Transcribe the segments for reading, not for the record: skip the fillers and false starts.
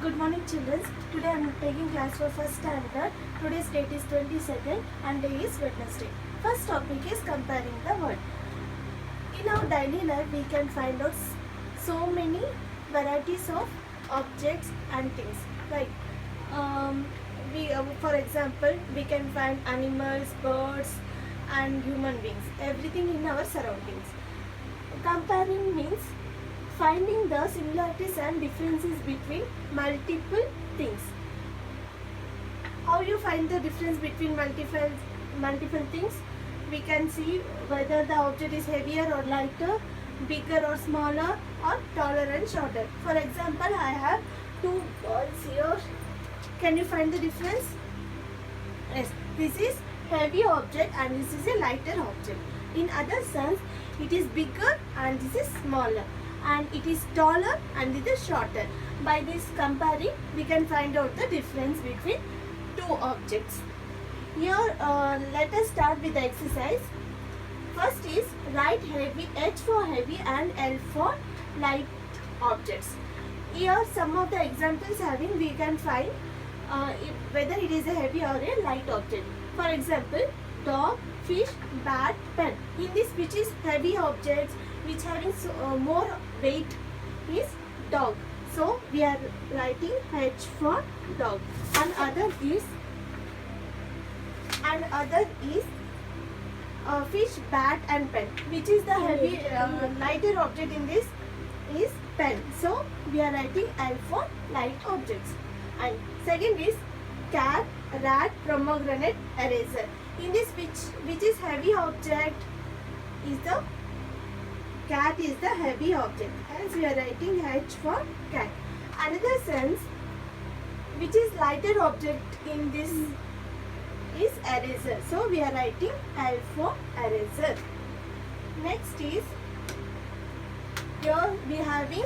Good morning, children. Today I am taking class for first standard. Today's date is 22nd and day is Wednesday. First topic is comparing the word. In our daily life, we can find out so many varieties of objects and things. Like, for example, we can find animals, birds, and human beings. Everything in our surroundings. Comparing means finding the similarities and differences between multiple things. How you find the difference between multiple things? We can see whether the object is heavier or lighter, bigger or smaller, or taller and shorter. For example, I have two balls here. Can you find the difference? Yes, this is heavy object and this is a lighter object. In other sense, it is bigger and this is smaller, and it is taller and it is shorter. By this comparing, we can find out the difference between two objects. Here, let us start with the exercise. First is write heavy, H for heavy and L for light objects. Here, some of the examples having we can find whether it is a heavy or a light object. For example, dog, fish, bat, pen. In this, which is heavy objects, which having more weight is dog. So we are writing H for dog. And other is fish, bat, and pen. Which is the heavy lighter object in this is pen. So we are writing L for light objects. And second is cat, rat, pomegranate, eraser. In this, which is heavy object is the cat is the heavy object. Hence we are writing H for cat. Another sense, which is lighter object in this is eraser. So we are writing L for eraser. Next is, here we are having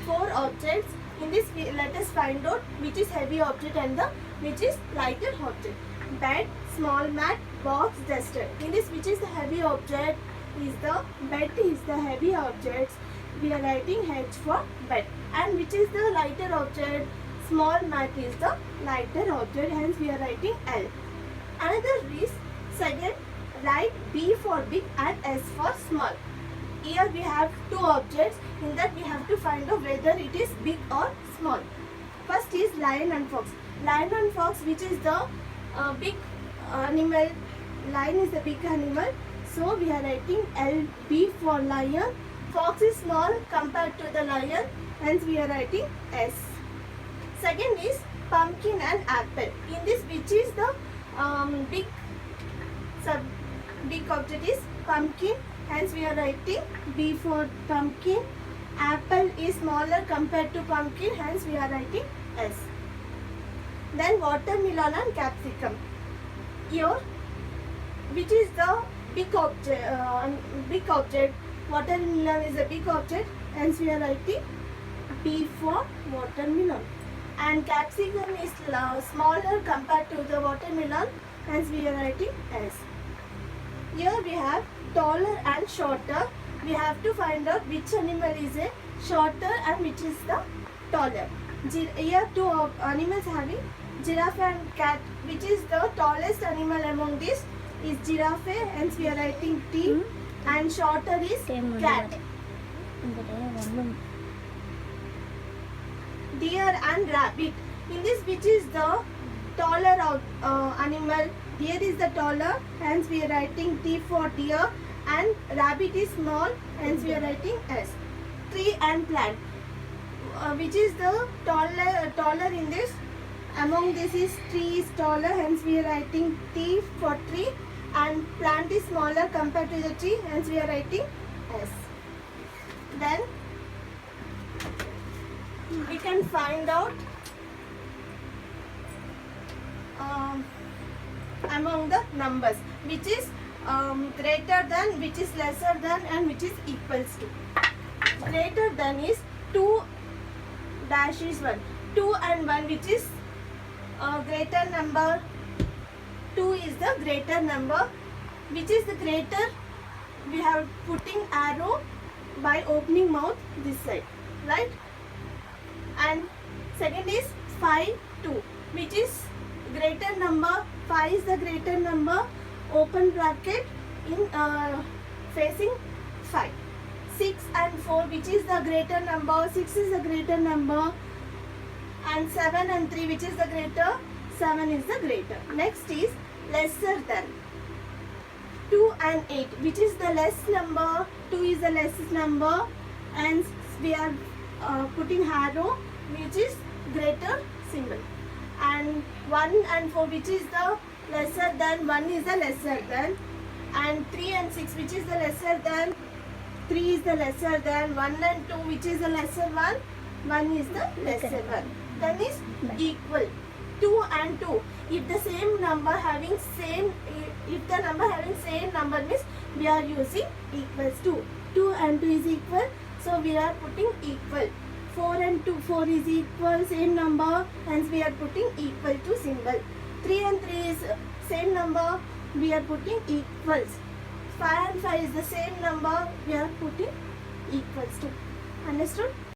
four objects. In this, let us find out which is heavy object and which is lighter object. Bed, small mat, box, duster. In this, which is the heavy object is the bed is the heavy objects. We are writing H for bed. And which is the lighter object? Small mat is the lighter object. Hence we are writing L. Another is second, write B for big and S for small. Here we have two objects. In that we have to find out whether it is big or small. First is lion and fox. Lion and fox, which is the big animal. Lion is the big animal. So we are writing LB for lion. Fox is small compared to the lion. Hence we are writing S. Second is pumpkin and apple. In this, which is the big object is pumpkin. Hence we are writing B for pumpkin. Apple is smaller compared to pumpkin. Hence we are writing S. Then watermelon and capsicum. Here, which is the big object. Watermelon is a big object. Hence we are writing B for watermelon. And capsicum is smaller compared to the watermelon. Hence we are writing S. Here we have taller and shorter. We have to find out which animal is a shorter and which is the taller. Here two animals having giraffe and cat. Which is the tallest animal among these is giraffe. Hence we are writing T. And shorter is cat. Deer and rabbit. In this, which is the taller animal? Deer is the taller. Hence we are writing T for deer. And rabbit is small. Hence we are writing S. Tree and plant. Which is the taller in this? Among this is tree is taller. Hence we are writing T for tree. And plant is smaller compared to the tree. Hence we are writing S. Then we can find out among the numbers which is greater than, which is lesser than, and which is equals to. Greater than is 2 dash is 1. 2 and 1, which is greater number. 2 is the greater number. Which is the greater? We have putting arrow by opening mouth this side, right? And Second is 5, 2, which is greater number. 5 is the greater number, open bracket in facing 5. 6 and 4, which is the greater number. 6 is the greater number, and 7 and 3, which is the greater. 7 is the greater. Next is lesser than. 2 and 8, which is the less number. 2 is the less number, and we are putting arrow, which is greater symbol. And 1 and 4, which is the lesser than. 1 is the lesser than. And 3 and 6, which is the lesser than. 3 is the lesser than. 1 and 2, which is the lesser one. 1 is the lesser one. Then is equal. 2 and 2. If the same number having same, if the number having same number means we are using equals to. 2 and 2 is equal, so we are putting equal. 4 and 2, 4 is equal, same number, hence we are putting equal to symbol. 3 and 3 is same number, we are putting equals. 5 and 5 is the same number, we are putting equals to. Understood?